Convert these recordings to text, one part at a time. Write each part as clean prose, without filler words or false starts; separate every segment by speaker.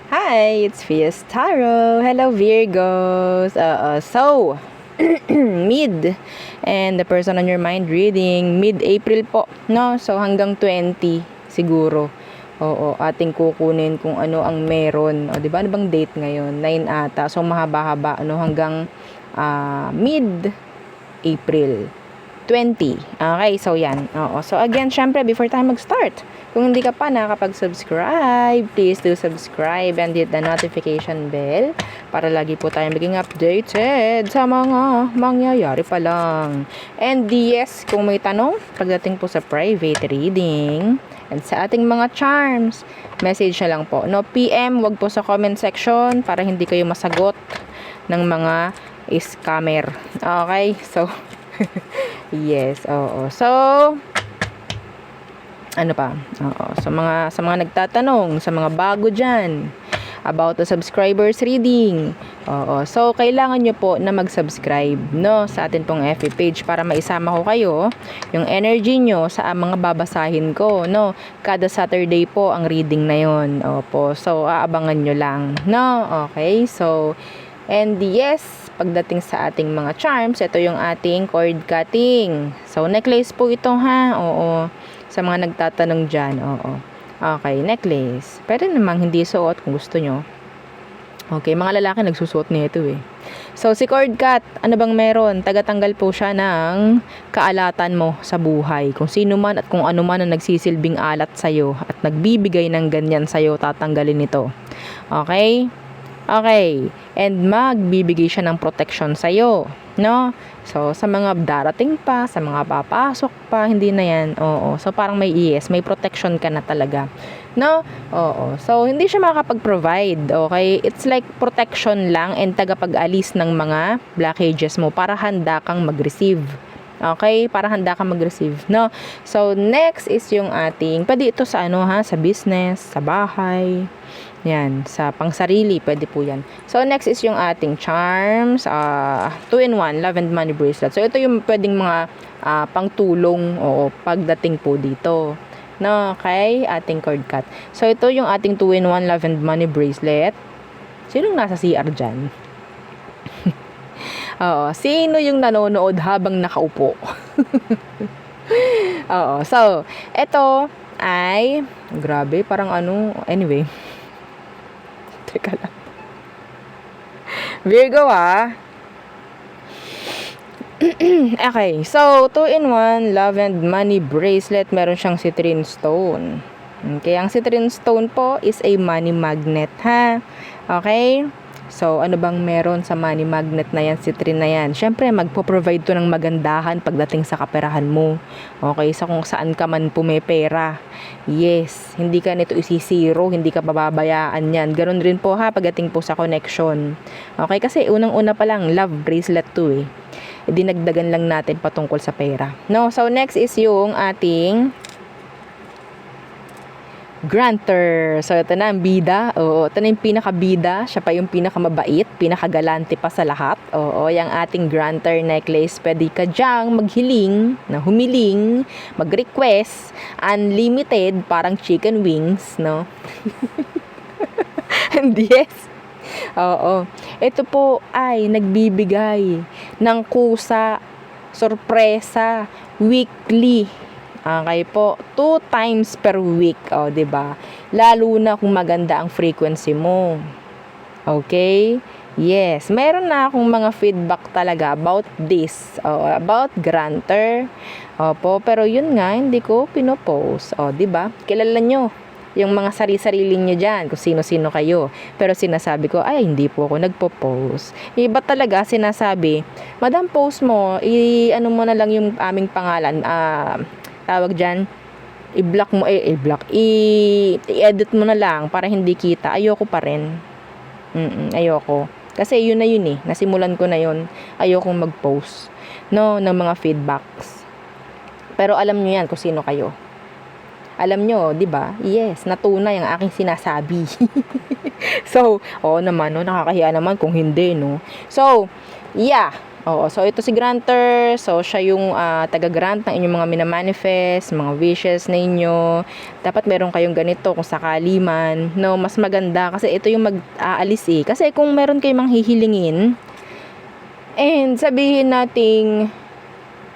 Speaker 1: Hi, it's Fias Tarot. Hello, Virgos. So, mid and the person on your mind reading, mid-April po, no? So, hanggang 20 siguro. Oo, ating kukunin kung ano ang meron. O, di ba? Ano bang date ngayon? 9 ata. So, mahaba-haba, ano, hanggang mid-April 20. Okay, so yan. Oo. So again, syempre, before tayo mag-start, kung hindi ka pa nakakapag-subscribe, please do subscribe and hit the notification bell para lagi po tayo maging updated sa mga mangyayari pa lang. And yes, kung may tanong, pagdating po sa private reading, and sa ating mga charms, message na lang po. No PM, wag po sa comment section para hindi kayo masagot ng mga scammer. Okay, so yes, oo. So, ano pa? Oo. Sa mga nagtatanong, sa mga bago diyan about the subscribers reading. Oo. So, kailangan nyo po na mag-subscribe, no, sa atin pong FB page para maisama ko kayo yung energy nyo sa mga babasahin ko, no. Kada Saturday po ang reading na yon. Opo. So, aabangan nyo lang, no. Okay. So, and yes, pagdating sa ating mga charms, ito yung ating cord cutting. So, necklace po ito ha. Oo. Sa mga nagtatanong dyan. Oo. Okay, necklace. Pwede namang hindi suot kung gusto nyo. Okay, mga lalaki nagsusuot nito eh. So, si cord cut, ano bang meron? Tagatanggal po siya ng kaalatan mo sa buhay. Kung sino man at kung ano man ang nagsisilbing alat sa'yo at nagbibigay ng ganyan sa'yo, tatanggalin ito. Okay? Okay, and magbibigay siya ng protection sa iyo, no? So, sa mga darating pa, sa mga papasok pa, hindi na yan. Oo. So, parang may may protection ka na talaga. No? Oo. So, hindi siya makakapag-provide, okay? It's like protection lang and tagapag-alis ng mga blockages mo para handa kang mag-receive. Okay? Para handa kang mag-receive, no? So, next is yung ating, pwede ito sa ano ha, sa business, sa bahay, yan, sa pangsarili, pwede po yan. So, next is yung ating charms, 2-in-1, love and money bracelet. So, ito yung pwedeng mga pangtulong o pagdating po dito. No, okay? Ating cord cut. So, ito yung ating 2-in-1 love and money bracelet. Sinong nasa CR dyan? Oo, sino yung nanonood habang nakaupo? Oo, so, ito ay, grabe, parang ano, anyway. Teka lang. Virgo Okay, so 2-in-1 love and money bracelet, meron siyang citrine stone. Okay, ang citrine stone po is a money magnet ha. Okay? So, ano bang meron sa money magnet na yan, citrine na yan? Siyempre, magpo-provide to ng magandahan pagdating sa kaperahan mo. Okay, sa kung saan ka man pumepera. Yes, hindi ka nito isisiro, hindi ka pababayaan yan. Ganon rin po ha, pagdating po sa connection. Okay, kasi unang-una pa lang, love bracelet to eh. Dinagdagan lang natin patungkol sa pera. No, so next is yung ating granter. So, ito na ang bida. Oo, ito na yung pinakabida. Siya pa yung pinakamabait, pinakagalante pa sa lahat. Oo, yung ating granter necklace. Pwede ka dyang maghiling, na humiling, mag-request, unlimited, parang chicken wings, no? And yes, oo. Ito po ay nagbibigay ng kusa, sorpresa, weekly. Okay po, 2 times per week, oh, 'di ba? Lalo na kung maganda ang frequency mo. Okay? Yes, meron na akong mga feedback talaga about this, about granter. Opo, pero yun nga hindi ko pinopost. Oh, 'di ba? Kilala nyo yung mga sarili-sarili nyo dyan, kung sino-sino kayo. Pero sinasabi ko, ay, hindi po ako nagpo-post. Iba talaga sinasabi, Madam, post mo, ano mo na lang yung aming pangalan, tawag dyan, i-block mo, i-edit mo na lang para hindi kita. Ayoko pa rin. Ayoko. Kasi yun na yun eh. Nasimulan ko na yun. Ayokong mag-post. No, ng mga feedbacks. Pero alam nyo yan kung sino kayo. Alam nyo, di ba? Yes, natunay ang aking sinasabi. So, naman, no, nakakahiya naman kung hindi, no. So, yeah. Oo, so ito si granter. So siya yung taga-grant ng inyong mga minamanifest, mga wishes ninyo. Dapat meron kayong ganito kung sakali man. No, mas maganda kasi ito yung mag-aalis eh. Kasi kung meron kayong manghihilingin and sabihin nating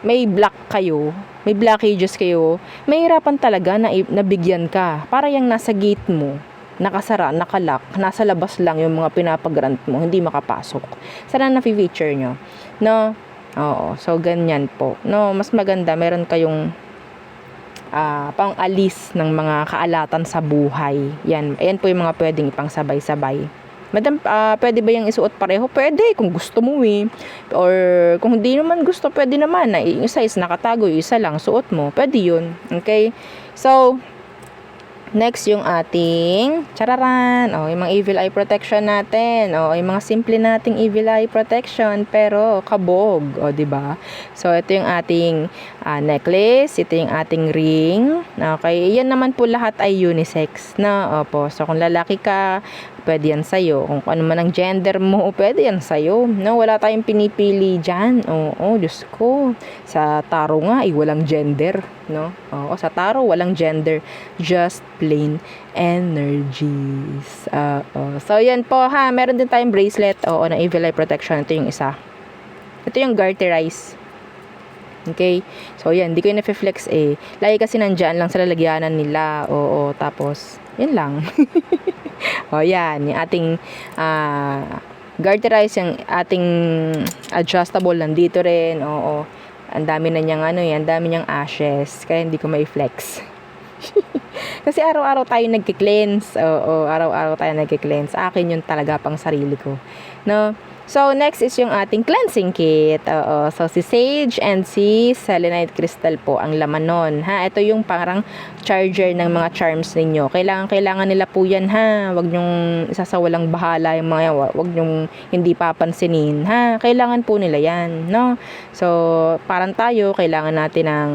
Speaker 1: may block kayo, may blockages kayo, mahirapan talaga na nabigyan ka. Para yung nasa gate mo, nakasara, nakalock, nasa labas lang yung mga pinapagrant mo, hindi makapasok. Sana na-feature nyo. No? Oo. So, ganyan po. No, mas maganda, meron kayong pang-alis ng mga kaalatan sa buhay. Yan. Ayan po yung mga pwedeng ipang sabay-sabay. Madam, pwede ba yung isuot pareho? Pwede, kung gusto mo eh. Or, kung hindi naman gusto, pwede naman. Na yung isa is nakatago, yung isa lang, suot mo. Pwede yun. Okay? So, next yung ating chararan. Yung mga evil eye protection natin. Yung mga simple nating evil eye protection pero kabog, 'di ba? So ito yung ating necklace, ito yung ating ring. Okay, yan naman po lahat ay unisex na. Opo. So kung lalaki ka, pwede yan sa'yo. Kung ano man ang gender mo, pwede yan sa'yo. No, wala tayong pinipili dyan. Diyos ko. Sa tarot nga, walang gender. No? Sa tarot, walang gender. Just plain energies. So, yan po ha. Meron din tayong bracelet. Na evil eye protection. Ito yung isa. Ito yung garterize. Okay? So, yan. Hindi ko yung na-flex eh. Lagi kasi nandyan lang sa lalagyanan nila. Tapos, yun lang. Yan. Yung ating garterize, yung ating adjustable nandito rin. Ang dami na niyang ang dami niyang ashes. Kaya hindi ko mai-flex. Kasi araw-araw tayo nagki-cleanse. Araw-araw tayo nagki-cleanse. Akin yun talaga pang sarili ko. No? So, next is yung ating cleansing kit. So, si Sage and si Selenite Crystal po ang laman nun. Ha? Ito yung parang charger ng mga charms ninyo. Kailangan nila po yan, ha? Huwag nyong isasawalang bahala yung mga yan. Huwag nyong hindi papansinin, ha? Kailangan po nila yan, no? So, parang tayo, kailangan natin ng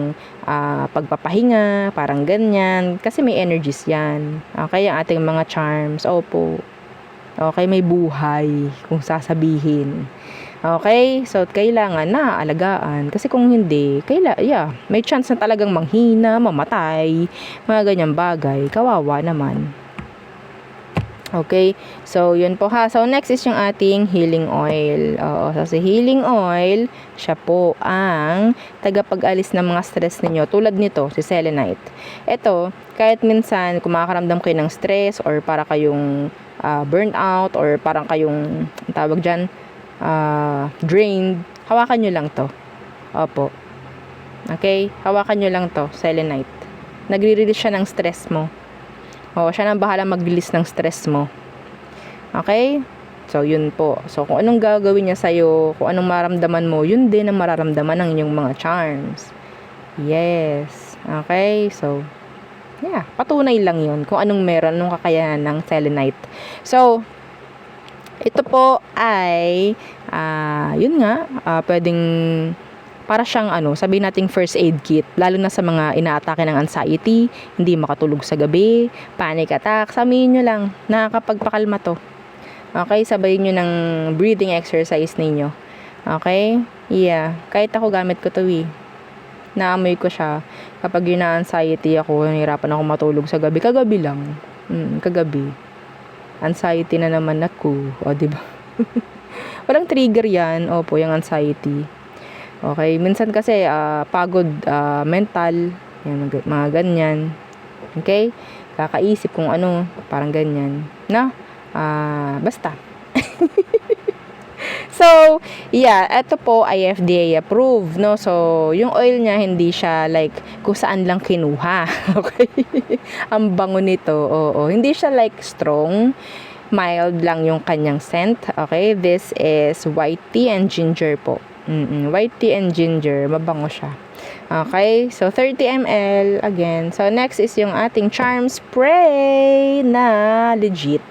Speaker 1: pagpapahinga, parang ganyan. Kasi may energies yan. Okay, ang ating mga charms. Opo. Okay, may buhay kung sasabihin. Okay, so kailangan na alagaan. Kasi kung hindi, may chance na talagang manghina, mamatay, mga ganyang bagay. Kawawa naman. Okay, so yun po ha. So next is yung ating healing oil. So si healing oil, siya po ang tagapag-alis ng mga stress ninyo. Tulad nito, si selenite. Ito, kahit minsan kumakaramdam kayo ng stress or para kayong burnout or parang kayong tawag dyan, drained, hawakan nyo lang to. Opo. Okay, hawakan nyo lang to, selenite. Nagre-release siya ng stress mo. Siya nang bahala mag-release ng stress mo. Okay? So, yun po. So, kung anong gagawin niya sa'yo, kung anong maramdaman mo, yun din ang mararamdaman ng inyong mga charms. Yes. Okay? So, yeah. Patunay lang yun kung anong meron, anong kakayanan ng selenite. So, ito po ay, yun nga, pwedeng para siyang sabihin nating first aid kit, lalo na sa mga inaatake ng anxiety, hindi makatulog sa gabi, panic attack, sabihin nyo lang, nakakapagpakalma to. Okay, sabayin nyo ng breathing exercise ninyo. Okay, yeah, kahit ako gamit ko to naamoy ko siya, kapag yun na anxiety ako, nahirapan ako matulog sa gabi, kagabi lang, kagabi, anxiety na naman ako, diba? Walang trigger yan, opo, yung anxiety. Okay, minsan kasi pagod mental, yan, mga ganyan. Okay? Kakaisip kung ano, parang ganyan. Na? Basta. So, yeah, ito po ay FDA approved, no? So, yung oil niya hindi siya like kung saan lang kinuha. Okay? Ang bango nito. Hindi siya like strong. Mild lang yung kanyang scent. Okay? This is white tea and ginger po. White tea and ginger, mabango siya. Okay, so 30 ml again. So next is yung ating charm spray na legit.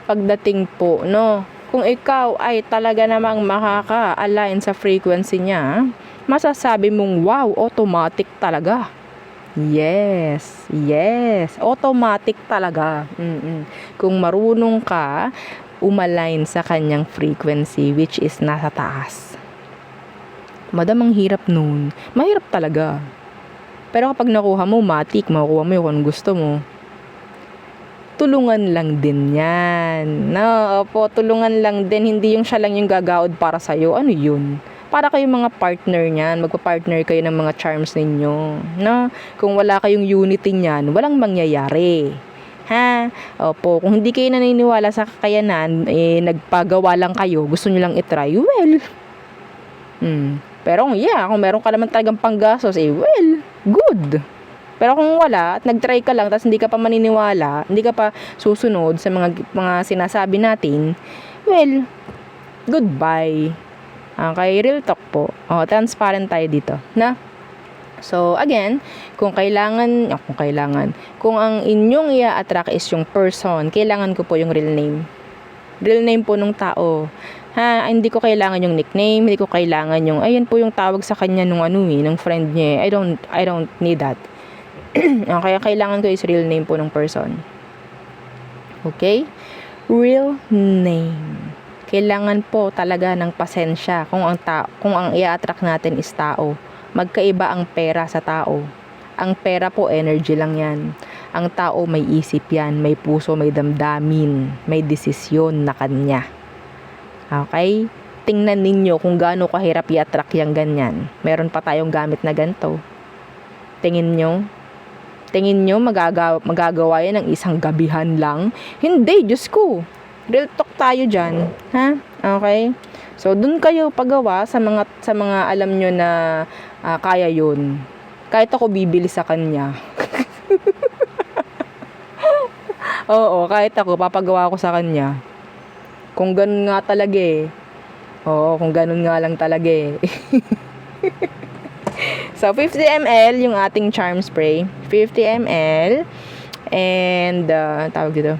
Speaker 1: Pagdating po, no, kung ikaw ay talaga namang makaka-align sa frequency niya, masasabi mong wow, automatic talaga. Yes, automatic talaga. Kung marunong ka umalign sa kanyang frequency, which is nasa taas. Madam, ang hirap nun. Mahirap talaga. Pero kapag nakuha mo, matik, makuha mo yung kung gusto mo. Tulungan lang din yan. No, opo, tulungan lang din. Hindi yung siya lang yung gagaod para sa'yo. Ano yun? Para kayong mga partner niyan, magpa-partner kayo ng mga charms ninyo. No? Kung wala kayong unity niyan, walang mangyayari. Ha? Opo, kung hindi kayo naniniwala sa kakayanan, nagpagawa lang kayo, gusto nyo lang itry, well. Pero kung meron ka naman talagang panggastos, well, good. Pero kung wala, at nag-try ka lang, tapos hindi ka pa maniniwala, hindi ka pa susunod sa mga sinasabi natin, well, goodbye. Okay, real talk po. Transparent tayo dito, na? So, again, kung ang inyong i-attract is yung person, kailangan ko po yung real name. Real name po ng tao. Ha, hindi ko kailangan yung nickname, hindi ko kailangan yung, ayun po yung tawag sa kanya nung ng friend niya. I don't need that. Kaya kailangan ko is real name po ng person. Okay? Real name. Kailangan po talaga ng pasensya kung ang i-attract natin is tao. Magkaiba ang pera sa tao. Ang pera po, energy lang yan. Ang tao, may isip yan, may puso, may damdamin, may desisyon na kanya. Okay? Tingnan ninyo kung gaano kahirap i-attract yung ganyan. Meron pa tayong gamit na ganito. Tingin nyo, magagawa yan ng isang gabihan lang? Hindi, Diyos ko. Real talk tayo dyan. Ha? Okay? So, dun kayo pagawa sa mga alam nyo na kaya yun. Kahit ako bibili sa kanya. Oo, kahit ako, papagawa ko sa kanya. Kung ganun nga talaga eh. Oo, kung ganun nga lang talaga eh. So, 50 ml yung ating charm spray. 50 ml. And, tawag dito.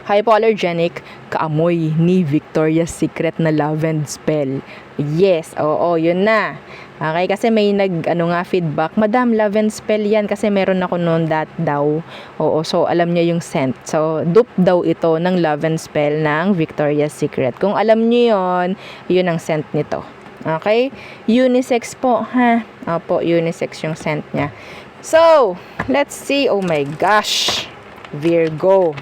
Speaker 1: Hypoallergenic, kaamoy ni Victoria's Secret na lavender spell. Yes, oo, yun na. Okay, kasi may feedback. Madam, lavender spell yan kasi meron ako noon daw. Oo, so alam niya yung scent. So, dupe daw ito ng lavender spell ng Victoria's Secret. Kung alam niyo yun ang scent nito. Okay? Unisex po, ha? Opo, unisex yung scent niya. So, let's see. Oh my gosh. Virgo.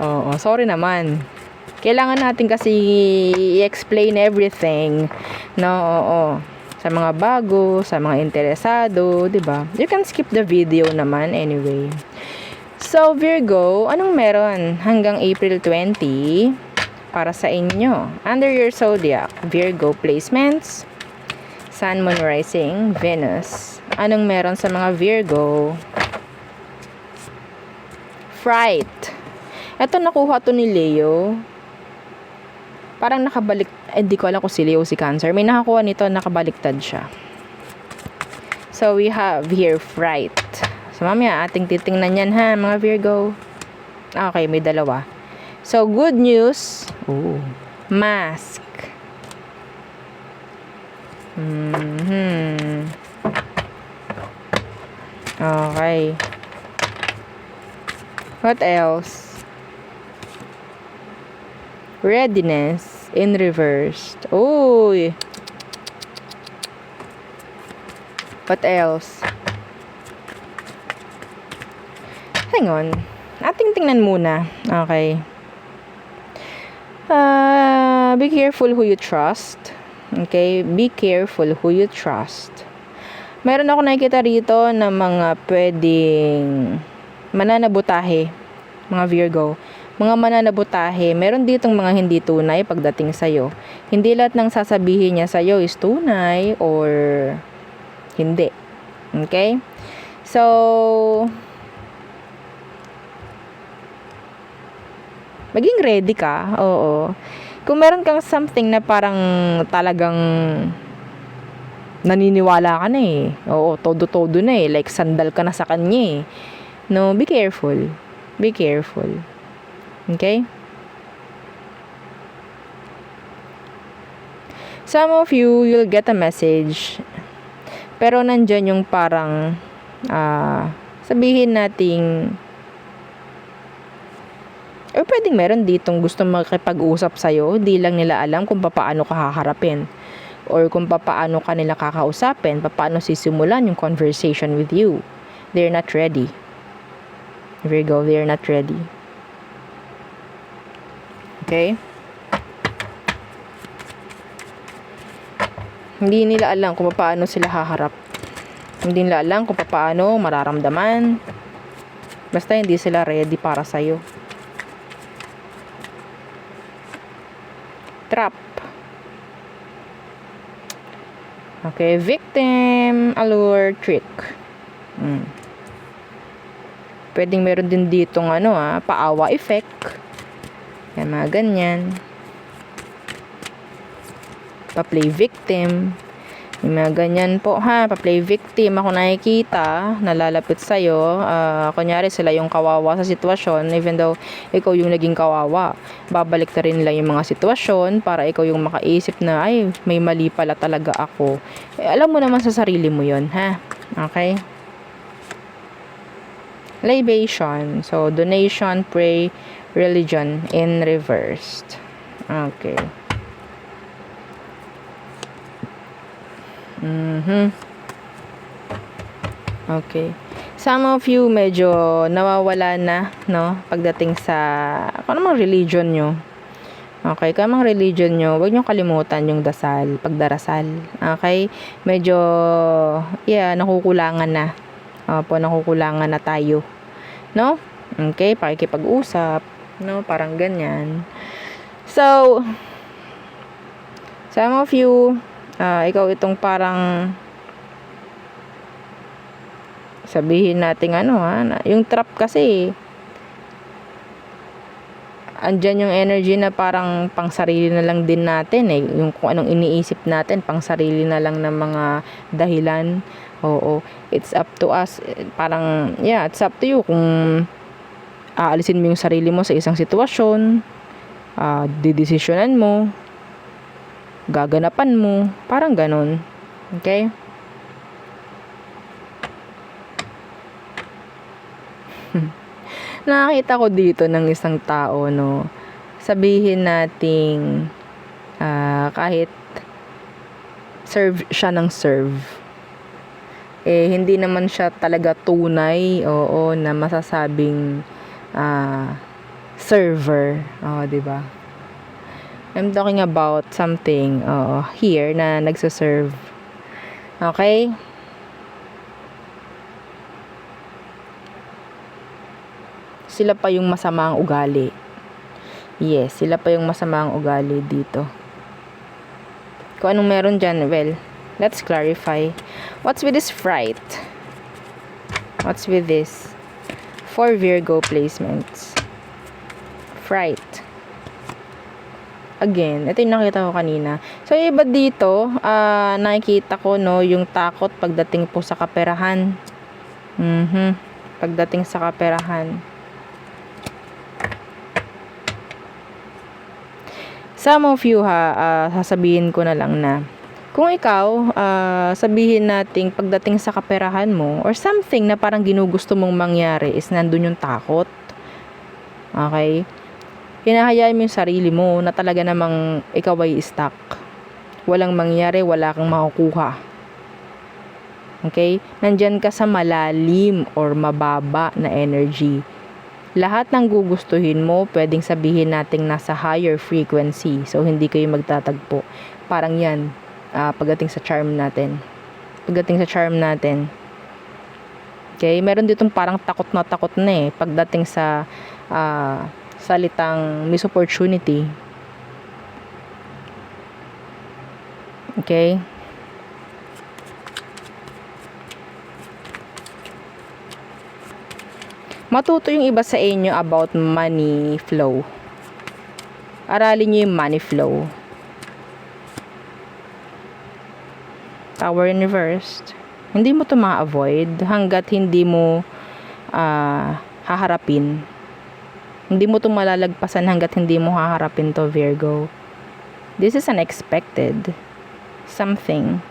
Speaker 1: Oo, sorry naman. Kailangan natin kasi i-explain everything. No, oo. Sa mga bago, sa mga interesado, 'di ba? You can skip the video naman anyway. So, Virgo, anong meron hanggang April 20 para sa inyo? Under your zodiac, Virgo placements, Sun, Moon, Rising, Venus. Anong meron sa mga Virgo? Fright. Ito nakuha to ni Leo. Parang nakabalik, hindi ko alam kung si Leo si Cancer. May nakakuha nito, nakabaliktad siya. So, we have here fright. So, mamaya ating titingnan yan ha, mga Virgo. Okay, may dalawa. So, good news. Mask. Okay. What else? Readiness in reversed. Uy. What else? Hang on. Ating tingnan muna. Okay. Be careful who you trust. Okay? Be careful who you trust. Meron ako nakikita rito na mga pwedeng mananabutahe, mga Virgo. Mga mananabutahe, meron ditong mga hindi tunay pagdating sa'yo. Hindi lahat ng sasabihin niya sa'yo is tunay or hindi. Okay? So, maging ready ka. Oo. Kung meron kang something na parang talagang naniniwala ka na eh. Oo, todo-todo na eh. Like, sandal ka na sa kanya eh. No, be careful. Be careful. Okay? Some of you, you'll get a message. Pero nandyan yung parang, sabihin nating, Or pwedeng meron ditong gusto makipag-usap sa'yo, di lang nila alam kung paano ka haharapin. Or kung paano ka nila kakausapin, paano sisimulan yung conversation with you. They're not ready. Virgo, they're not ready. Okay? Hindi nila alam kung paano sila haharap. Hindi nila alam kung paano mararamdaman. Basta hindi sila ready para sa'yo. Trap. Okay, victim, allure, trick. Pwedeng meron din ditong paawa effect. Yan, mga ganyan. Pa-play victim. Yung mga ganyan po pa-play victim. Ako nakikita, nalalapit sa'yo. Kunyari sila yung kawawa sa sitwasyon, even though ikaw yung naging kawawa. Babalik na rin nila yung mga sitwasyon para ikaw yung makaisip na, ay, may mali pala talaga ako. Alam mo naman sa sarili mo yun, Okay? Libation. So, donation, pray, religion in reversed. Okay. Okay. Some of you medyo nawawala na, no? Pagdating sa kung anong religion nyo. Okay, kung anong religion nyo, huwag nyo kalimutan yung dasal, pagdarasal. Okay? Medyo, nakukulangan na. Opo, nakukulangan na tayo. No? Okay, pakikipag-usap. No? Parang ganyan. So, some of you, ikaw itong parang sabihin natin yung trap kasi andyan yung energy na parang pang sarili na lang din natin yung kung anong iniisip natin pang sarili na lang ng mga dahilan. Oo, it's up to us, parang it's up to you kung aalisin mo yung sarili mo sa isang sitwasyon, didesisyonan mo, gaganapan mo, parang ganon. Okay? Nakakita ko dito ng isang tao, no? Sabihin nating kahit serve siya ng serve, hindi naman siya talaga tunay, na masasabing server. Diba? I'm talking about something here na nagsaserve. Okay? Sila pa yung masamang ugali. Yes, sila pa yung masamang ugali dito. Kung anong meron dyan, well, let's clarify. What's with this fright? What's with this? 4 Virgo placements. Fright. Again, ito yung nakita ko kanina. So, iba dito, nakikita ko, no, yung takot pagdating po sa kaperahan. Pagdating sa kaperahan. Some of you sasabihin ko na lang na kung ikaw, sabihin nating pagdating sa kaperahan mo or something na parang ginugusto mong mangyari is nandun yung takot. Okay? Hinahayaan mo yung sarili mo na talaga namang ikaw ay stuck. Walang mangyari, wala kang makukuha. Okay? Nandyan ka sa malalim or mababa na energy. Lahat ng gugustuhin mo, pwedeng sabihin nating nasa higher frequency. So, hindi kayo magtatagpo. Parang yan, pagdating sa charm natin. Okay? Meron ditong parang takot na pagdating sa salitang miss opportunity. Okay? Matuto yung iba sa inyo about money flow. Aralin nyo yung money flow. Tower in reversed. Hindi mo to ma-avoid hanggat hindi mo haharapin. Hindi mo to malalagpasan hanggat hindi mo haharapin to, Virgo. This is unexpected. Something.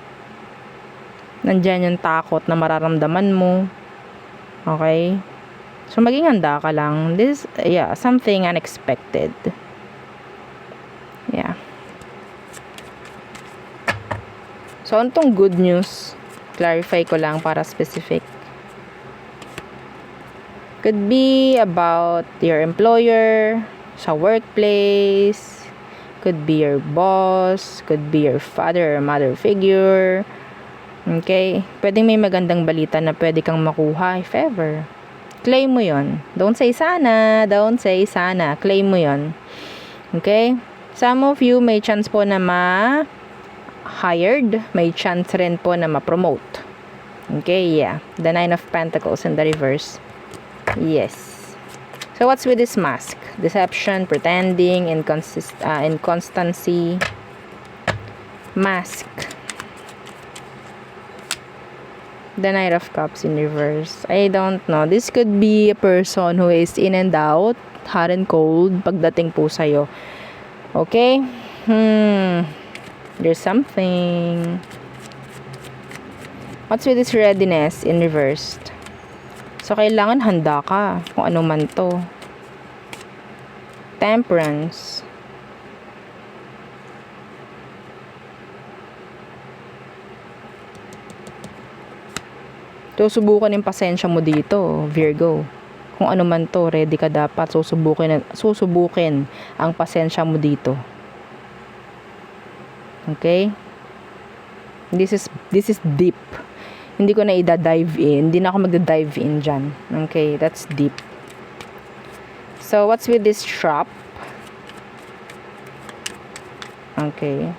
Speaker 1: Nandyan yung takot na mararamdaman mo. Okay? So, maging handa ka lang. This, yeah, something unexpected. Yeah. So, ano tong good news? Clarify ko lang para specific. Could be about your employer, sa workplace, could be your boss, could be your father or mother figure. Okay? Pwedeng may magandang balita na pwede kang makuha if ever. Claim mo yon. Don't say sana. Don't say sana. Claim mo yon. Okay? Some of you may chance po na ma-hired. May chance rin po na ma-promote. Okay, yeah. The 9 of Pentacles in the reverse. Yes. So, what's with this mask? Deception, pretending, inconstancy. Mask. The Knight of Cups in reverse. I don't know. This could be a person who is in and out, hot and cold, pagdating po sa'yo. Okay? There's something. What's with this readiness in reversed? So, kailangan handa ka kung ano man to. Temperance. So, subukan yung pasensya mo dito, Virgo. Kung ano man to, ready ka dapat. Susubukin ang pasensya mo dito. Okay? This is deep. Hindi ko na i-dive in. Hindi na ako magda-dive in dyan. Okay, that's deep. So, what's with this trap? Okay.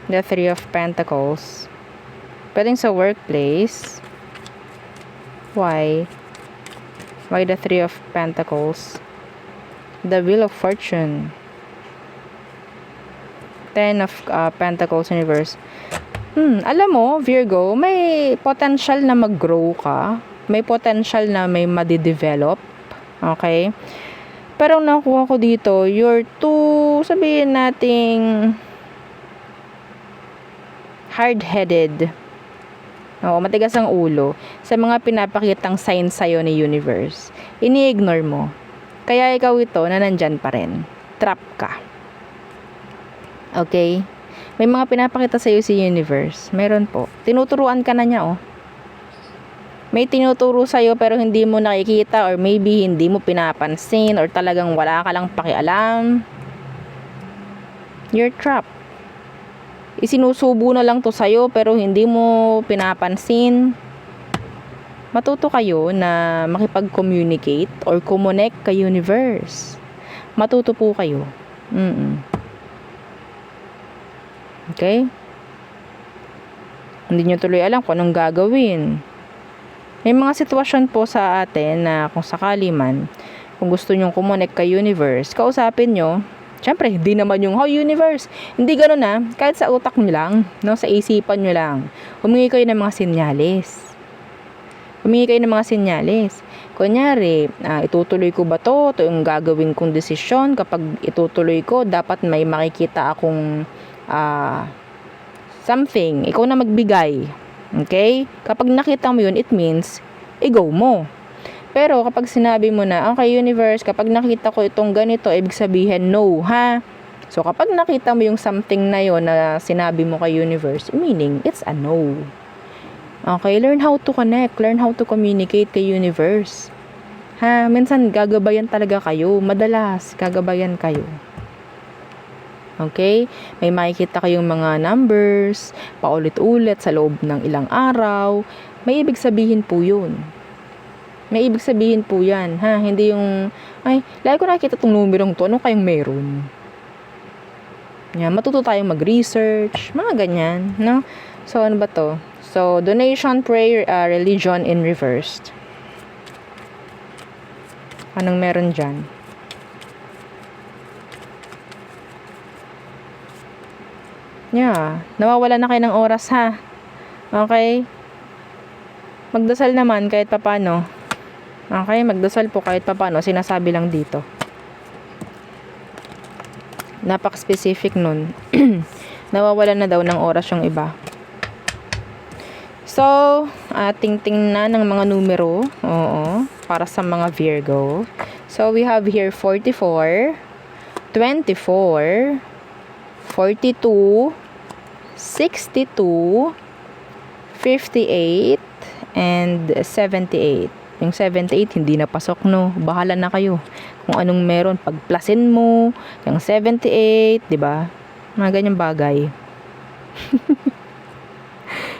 Speaker 1: The 3 of Pentacles. Pwedeng sa workplace. Why? Why the 3 of Pentacles? The Wheel of Fortune. 10 of Pentacles in reverse. Alam mo, Virgo, may potential na mag-grow ka. May potential na may madidevelop. Okay? Pero nakuha ko dito, you're too, sabihin nating, hard-headed. Oo, matigas ang ulo sa mga pinapakitang sign sa'yo ni universe. Ini-ignore mo. Kaya ikaw ito na nandyan pa rin. Trap ka. Okay? May mga pinapakita sa'yo si universe. Meron po. Tinuturuan ka na niya, oh. May tinuturo sa'yo pero hindi mo nakikita or maybe hindi mo pinapansin or talagang wala ka lang pakialam. You're trapped. Isinusubo na lang to sa'yo pero hindi mo pinapansin. Matuto kayo na makipag-communicate or connect kay universe. Matuto po kayo. Okay? Hindi nyo tuloy alam kung anong gagawin. May mga sitwasyon po sa atin na kung sakali man, kung gusto nyong kumonek kay universe, kausapin nyo. Siyempre, hindi naman yung, universe. Hindi gano'n na. Kahit sa utak nyo lang, no? Sa isipan nyo lang. Humingi kayo ng mga senyales. Kunyari, itutuloy ko ba to? Ito yung gagawin kong desisyon. Kapag itutuloy ko, dapat may makikita akong something. Ikaw na magbigay. Okay? Kapag nakita mo yun, it means, i-go mo. Pero kapag sinabi mo na, okay universe, kapag nakita ko itong ganito, ibig sabihin no, ha? So kapag nakita mo yung something na yon na sinabi mo kay universe, meaning it's a no. Okay, learn how to connect, learn how to communicate kay universe. Ha, minsan gagabayan talaga kayo, madalas gagabayan kayo. Okay? May makikita kayong mga numbers, paulit-ulit sa loob ng ilang araw. May ibig sabihin po yun. May ibig sabihin po yan. Ha? Hindi yung, ay, lagi ko nakikita itong numerong to. Ano kayong meron? Yan, matuto tayong mag-research. Mga ganyan. No? So, ano ba to? So, donation, prayer, religion in reversed. Anong meron dyan? Yeah. Nawawala na kayo ng oras, ha? Okay? Magdasal naman kahit papano. Okay? Magdasal po kahit papano. Sinasabi lang dito. Napak-specific nun. Nawawala na daw ng oras yung iba. So, ating tingnan ng mga numero. Oo. para sa mga Virgo. So, we have here 44, 24, 42, 62, 58, and 78. Yung 78, hindi na pasok, no? Bahala na kayo. Kung anong meron, pagplasin mo. Yung 78, di ba? Mga ganyang bagay.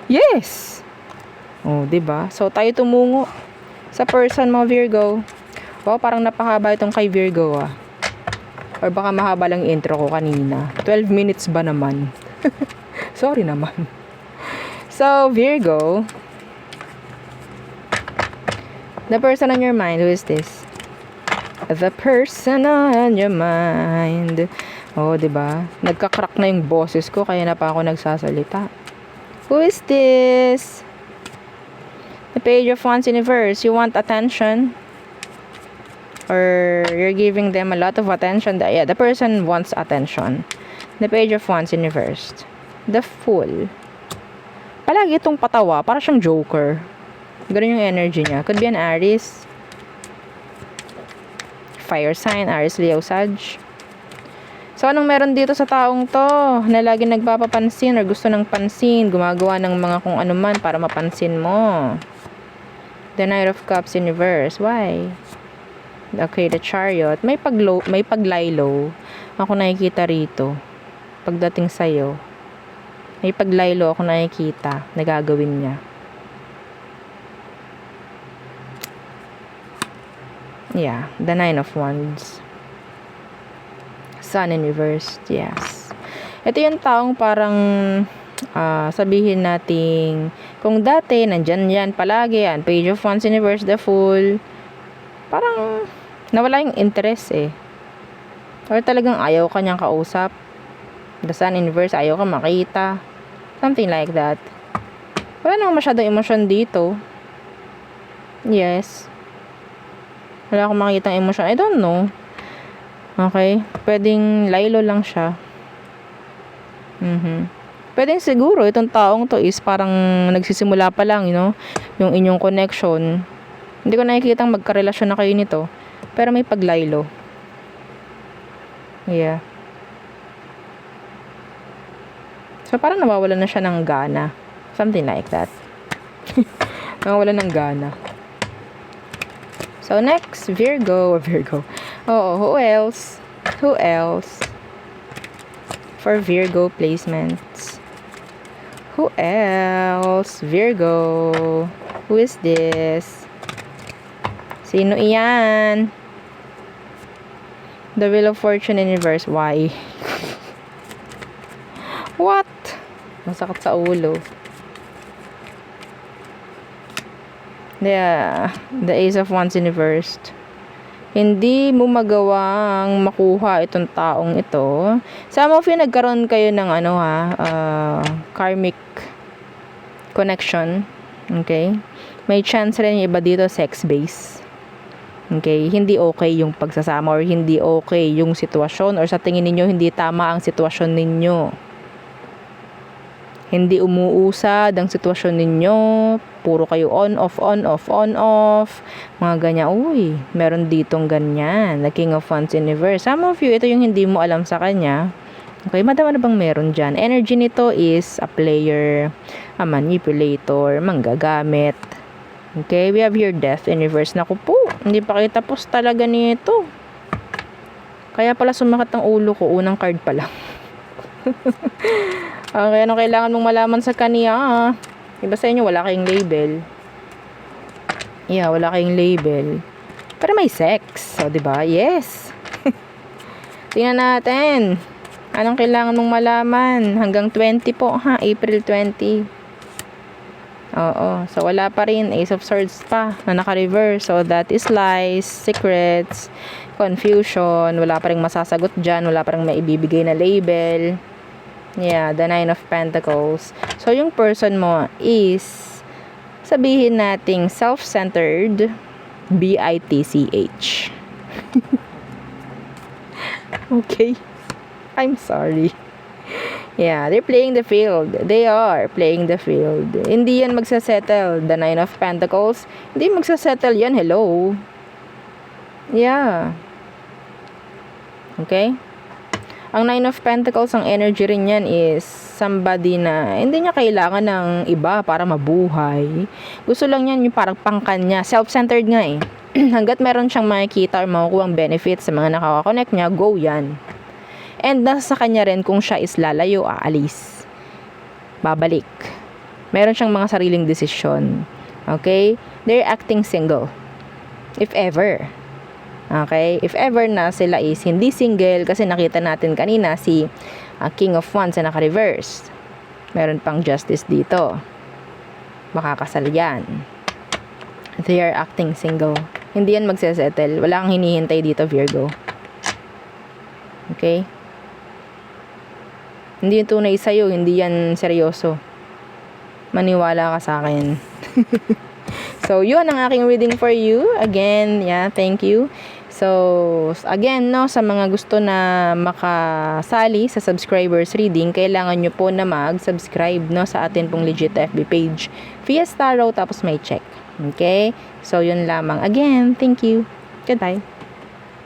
Speaker 1: Yes! Oh, di ba? So, tayo tumungo sa person mo, Virgo. Wow, parang napahaba itong kay Virgo, ah. Or baka mahaba lang yung intro ko kanina. 12 minutes ba naman? Sorry naman. So, Virgo, the person on your mind, who is this? The person on your mind. Oh, diba? Nagka-crack na yung boses ko, kaya na pa ako nagsasalita. Who is this? The Page of Wands Universe. You want attention? Or you're giving them a lot of attention? Yeah, the person wants attention. The Page of Wands Universe. The Fool. Palagi itong patawa, para siyang Joker. Ganun yung energy niya. Could be an Aries. Fire sign, Aries, Leo, Sag. So, anong meron dito sa taong to na lagi nagpapapansin or gusto ng pansin, gumagawa ng mga kung ano man para mapansin mo? The Knight of Cups Universe. Why? Okay, the Chariot. May paglaylo. Ako nakikita rito. Pagdating sa'yo. May paglaylo ako nakikita na gagawin niya. Yeah, the Nine of Wands. Sun in reverse, yes. Ito yung taong parang sabihin nating kung dati nandyan yan palagi yan, Page of Wands in reverse, the Fool, parang nawala yung interest eh. Or talagang ayaw ka niyang kausap. The Sun in reverse, ayaw ka makita. Something like that. Wala namang masyadong emosyon dito. Yes. Wala akong makikita ng emosyon. I don't know. Okay? Pwedeng laylo lang siya. Pwedeng siguro, itong taong to is parang nagsisimula pa lang, you know, yung inyong connection. Hindi ko nakikita magkarelasyon na kayo nito. Pero may paglaylo. Yeah. So, parang nawawalan na siya ng gana. Something like that. Nawawalan ng gana. So, next, Virgo. Oh, who else? Who else? For Virgo placements. Who else? Virgo. Who is this? Sino iyan? The Wheel of Fortune in reverse. Why? What? Masakit sa ulo. The Ace of Wands in reverse. Hindi mo magawang makuha itong taong ito. Some of you nagkaroon kayo ng karmic connection. Okay? May chance rin yung iba dito sex base. Okay? Hindi okay yung pagsasama or hindi okay yung sitwasyon or sa tingin ninyo hindi tama ang sitwasyon ninyo. Hindi umuusad ang sitwasyon ninyo. Puro kayo on, off. Mga ganyan. Uy, meron ditong ganyan. The King of Wands in reverse. Some of you, ito yung hindi mo alam sa kanya. Okay, madama na bang meron dyan? Energy nito is a player, a manipulator, manggagamit. Okay, we have here Death in reverse. Naku po, hindi pa kayo tapos talaga nito. Kaya pala sumakit ang ulo ko. Unang card pa lang. Okay, ano kailangan mong malaman sa kanya? Iba sa inyo, wala kayong label. Yeah, wala kayong label. Pero may sex. So, diba? Yes. Tingnan natin. Anong kailangan mong malaman? Hanggang 20 po, ha? April 20. Oo. So, wala pa rin. Ace of Swords pa na naka-reverse. So, that is lies, secrets, confusion. Wala pa rin masasagot dyan. Wala pa rin maibibigay na label. Yeah, the Nine of Pentacles. So, yung person mo is, sabihin nating self-centered, B-I-T-C-H. Okay? I'm sorry. Yeah, they're playing the field. They are playing the field. Hindi yan magsasettle. The Nine of Pentacles, hindi magsasettle yan. Hello. Yeah. Okay? Ang Nine of Pentacles, ang energy rin yan is somebody na hindi niya kailangan ng iba para mabuhay. Gusto lang yan yung parang pangkanya. Self-centered nga eh. Hanggat meron siyang makikita or makukuha ang benefits sa mga nakaka-connect niya, go yan. And nasa kanya rin kung siya is lalayo, aalis. Babalik. Meron siyang mga sariling desisyon. Okay? They're acting single. If ever. Okay? If ever na sila is hindi single, kasi nakita natin kanina si King of Wands na naka-reverse. Meron pang Justice dito. Makakasal yan. They are acting single. Hindi yan magsesettle. Wala kang hinihintay dito, Virgo. Okay? Hindi yung tunay sa'yo. Hindi yan seryoso. Maniwala ka sa akin. So, yun ang aking reading for you. Again, yeah, thank you. So, again, no, sa mga gusto na makasali sa subscribers reading, kailangan nyo po na mag-subscribe, no, sa atin pong legit FB page. Fiesta Tarot, tapos may check. Okay? So, yun lamang. Again, thank you. Goodbye.